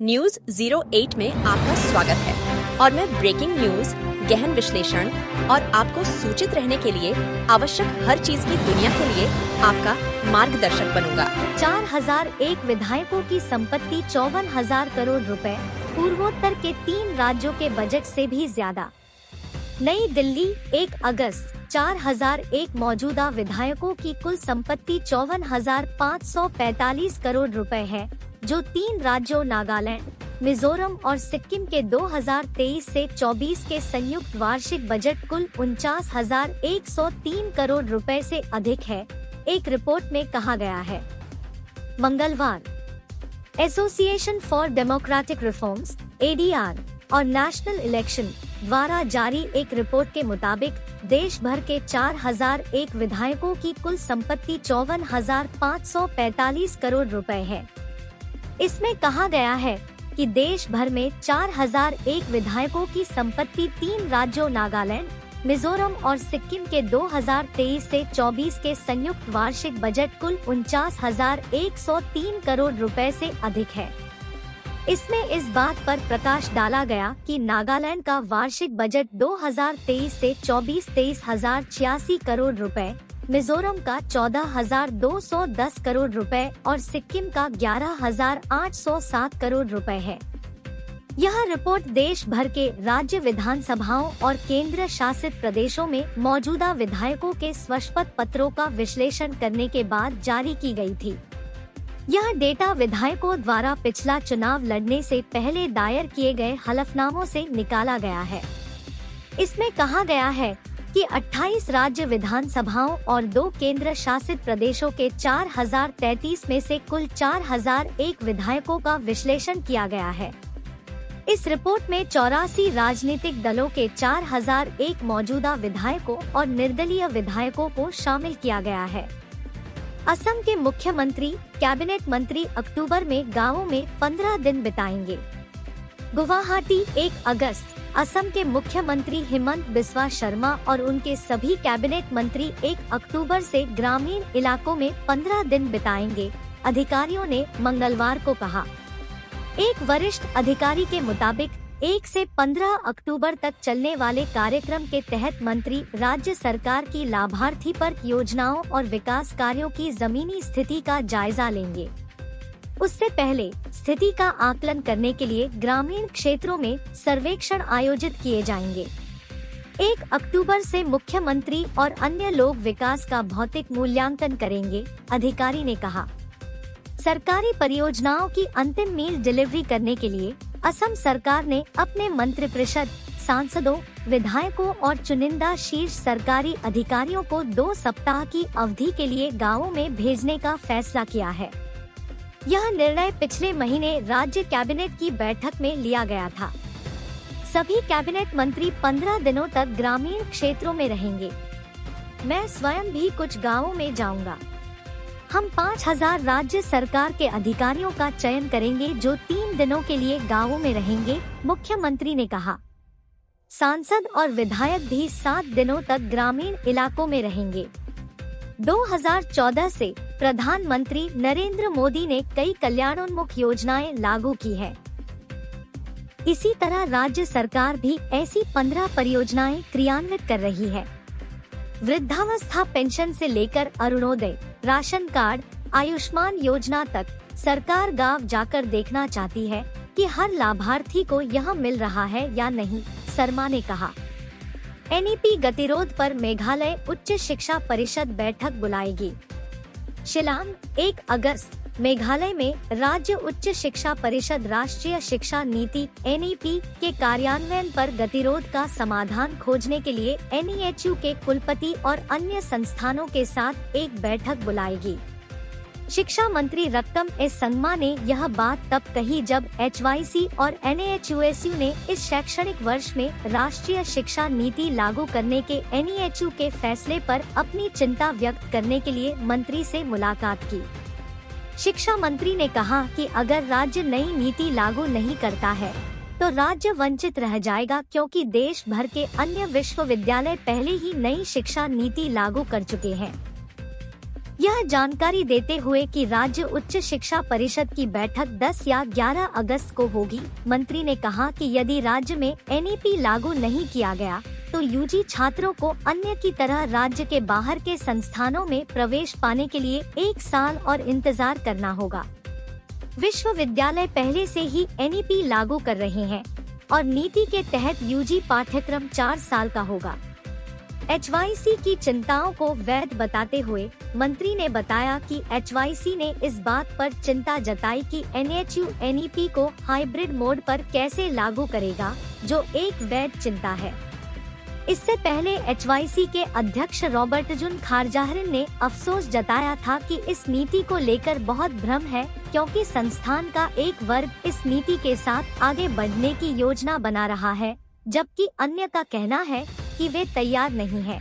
News 08 में आपका स्वागत है और मैं ब्रेकिंग न्यूज, गहन विश्लेषण और आपको सूचित रहने के लिए आवश्यक हर चीज की दुनिया के लिए आपका मार्गदर्शक बनूंगा। 4001 विधायकों की संपत्ति 54,000 करोड़ रुपए, पूर्वोत्तर के 3 राज्यों के बजट से भी ज्यादा। नई दिल्ली 1 अगस्त 4001 मौजूदा विधायकों की कुल संपत्ति 54,545 करोड़ रुपए है, जो 3 राज्यों नागालैंड, मिजोरम और सिक्किम के 2023 से 24 के संयुक्त वार्षिक बजट कुल 49,103 करोड़ रुपए से अधिक है, एक रिपोर्ट में कहा गया है। मंगलवार association for democratic reforms (ADR) और नेशनल इलेक्शन द्वारा जारी एक रिपोर्ट के मुताबिक देश भर के 4001 विधायकों की कुल संपत्ति 54,545 करोड़ रुपए है। इसमें कहा गया है कि देश भर में 4001 विधायकों की संपत्ति 3 राज्यों नागालैंड, मिजोरम और सिक्किम के 2023 से 24 के संयुक्त वार्षिक बजट कुल 49,103 करोड़ रुपए से अधिक है। इसमें इस बात पर प्रकाश डाला गया कि नागालैंड का वार्षिक बजट 2023 से 24 23,086 करोड़ रुपए, मिजोरम का 14,210 करोड़ रुपए और सिक्किम का 11,807 करोड़ रुपए है। यह रिपोर्ट देश भर के राज्य विधानसभाओं और केंद्र शासित प्रदेशों में मौजूदा विधायकों के स्वशपथ पत्रों का विश्लेषण करने के बाद जारी की गई थी। यह डेटा विधायकों द्वारा पिछला चुनाव लड़ने से पहले दायर किए गए हलफनामों से निकाला गया है। इसमें कहा गया है कि 28 राज्य विधानसभाओं और 2 केंद्र शासित प्रदेशों के 4,033 में से कुल 4001 विधायकों का विश्लेषण किया गया है। इस रिपोर्ट में 84 राजनीतिक दलों के 4001 मौजूदा विधायकों और निर्दलीय विधायकों को शामिल किया गया है। असम के मुख्यमंत्री, कैबिनेट मंत्री अक्टूबर में गाँवों में 15 दिन बिताएंगे। गुवाहाटी 1 अगस्त असम के मुख्यमंत्री हिमंत बिस्वा शर्मा और उनके सभी कैबिनेट मंत्री 1 अक्टूबर से ग्रामीण इलाकों में 15 दिन बिताएंगे, अधिकारियों ने मंगलवार को कहा। एक वरिष्ठ अधिकारी के मुताबिक 1 से 15 अक्टूबर तक चलने वाले कार्यक्रम के तहत मंत्री राज्य सरकार की लाभार्थी पर योजनाओं और विकास कार्यों की जमीनी स्थिति का जायजा लेंगे। उससे पहले स्थिति का आकलन करने के लिए ग्रामीण क्षेत्रों में सर्वेक्षण आयोजित किए जाएंगे। 1 अक्टूबर से मुख्यमंत्री और अन्य लोग विकास का भौतिक मूल्यांकन करेंगे, अधिकारी ने कहा। सरकारी परियोजनाओं की अंतिम मील डिलीवरी करने के लिए असम सरकार ने अपने मंत्रिपरिषद, सांसदों, विधायकों और चुनिंदा शीर्ष सरकारी अधिकारियों को 2 सप्ताह की अवधि के लिए गाँवों में भेजने का फैसला किया है। यह निर्णय पिछले महीने राज्य कैबिनेट की बैठक में लिया गया था। सभी कैबिनेट मंत्री 15 दिनों तक ग्रामीण क्षेत्रों में रहेंगे। मैं स्वयं भी कुछ गांवों में जाऊंगा। हम 5,000 राज्य सरकार के अधिकारियों का चयन करेंगे जो 3 दिनों के लिए गांवों में रहेंगे, मुख्यमंत्री ने कहा। सांसद और विधायक भी 7 दिनों तक ग्रामीण इलाकों में रहेंगे। 2014 से प्रधानमंत्री नरेंद्र मोदी ने कई कल्याणोन्मुख योजनाएं लागू की है। इसी तरह राज्य सरकार भी ऐसी 15 परियोजनाएं क्रियान्वित कर रही है। वृद्धावस्था पेंशन से लेकर अरुणोदय राशन कार्ड, आयुष्मान योजना तक सरकार गांव जाकर देखना चाहती है कि हर लाभार्थी को यह मिल रहा है या नहीं, शर्मा ने कहा। NEP गतिरोध पर मेघालय उच्च शिक्षा परिषद बैठक बुलाएगी। शिलांग 1 अगस्त मेघालय में राज्य उच्च शिक्षा परिषद राष्ट्रीय शिक्षा नीति NEP के कार्यान्वयन पर गतिरोध का समाधान खोजने के लिए NEHU के कुलपति और अन्य संस्थानों के साथ एक बैठक बुलाएगी। शिक्षा मंत्री रत्तम एस संगमा ने यह बात तब कही जब HYC और NAHUSU ने इस शैक्षणिक वर्ष में राष्ट्रीय शिक्षा नीति लागू करने के NEHU के फैसले पर अपनी चिंता व्यक्त करने के लिए मंत्री से मुलाकात की। शिक्षा मंत्री ने कहा कि अगर राज्य नई नीति लागू नहीं करता है तो राज्य वंचित रह जाएगा, क्योंकि देश भर के अन्य विश्वविद्यालय पहले ही नई शिक्षा नीति लागू कर चुके हैं। यह जानकारी देते हुए कि राज्य उच्च शिक्षा परिषद की बैठक 10 या 11 अगस्त को होगी, मंत्री ने कहा कि यदि राज्य में एनईपी लागू नहीं किया गया तो यूजी छात्रों को अन्य की तरह राज्य के बाहर के संस्थानों में प्रवेश पाने के लिए 1 साल और इंतजार करना होगा। विश्वविद्यालय पहले से ही एनईपी लागू कर रहे हैं और नीति के तहत यूजी पाठ्यक्रम 4 साल का होगा। HYC की चिंताओं को वैध बताते हुए मंत्री ने बताया कि HYC ने इस बात पर चिंता जताई कि NHU NEP को हाइब्रिड मोड पर कैसे लागू करेगा, जो एक वैध चिंता है। इससे पहले HYC के अध्यक्ष रॉबर्टजन खारजाहरन ने अफसोस जताया था कि इस नीति को लेकर बहुत भ्रम है, क्योंकि संस्थान का एक वर्ग इस नीति के साथ आगे बढ़ने की योजना बना रहा है, जबकि अन्य का कहना है कि वे तैयार नहीं हैं।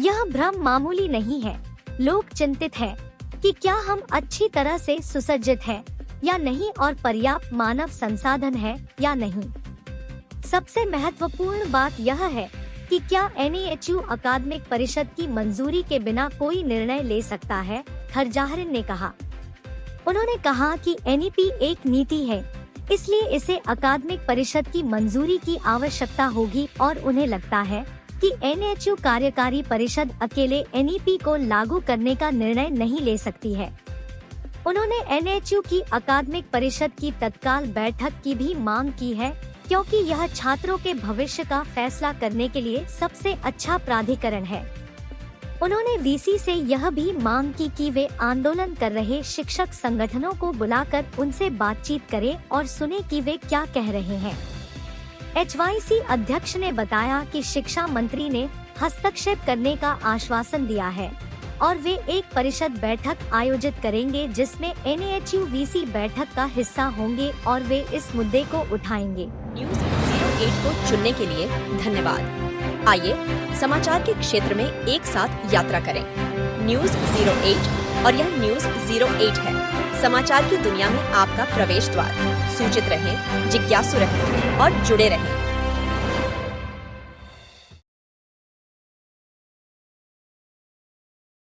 यह भ्रम मामूली नहीं है। लोग चिंतित हैं कि क्या हम अच्छी तरह से सुसज्जित हैं या नहीं और पर्याप्त मानव संसाधन है या नहीं। सबसे महत्वपूर्ण बात यह है कि क्या NEHU अकादमिक परिषद की मंजूरी के बिना कोई निर्णय ले सकता है, खारजाहरन ने कहा। उन्होंने कहा कि NEP एक नीति है, इसलिए इसे अकादमिक परिषद की मंजूरी की आवश्यकता होगी और उन्हें लगता है कि NHU कार्यकारी परिषद अकेले NEP को लागू करने का निर्णय नहीं ले सकती है। उन्होंने NHU की अकादमिक परिषद की तत्काल बैठक की भी मांग की है, क्योंकि यह छात्रों के भविष्य का फैसला करने के लिए सबसे अच्छा प्राधिकरण है। उन्होंने VC से यह भी मांग की कि वे आंदोलन कर रहे शिक्षक संगठनों को बुलाकर उनसे बातचीत करें और सुने कि वे क्या कह रहे हैं। HYC अध्यक्ष ने बताया कि शिक्षा मंत्री ने हस्तक्षेप करने का आश्वासन दिया है और वे एक परिषद बैठक आयोजित करेंगे जिसमें NHU VC बैठक का हिस्सा होंगे और वे इस मुद्दे को उठाएंगे। न्यूज़ 08 को चुनने के लिए धन्यवाद। आइए समाचार के क्षेत्र में एक साथ यात्रा करें। न्यूज़ 08 और यह न्यूज़ 08 है, समाचार की दुनिया में आपका प्रवेश द्वार। सूचित रहें, जिज्ञासु रहें और जुड़े रहें।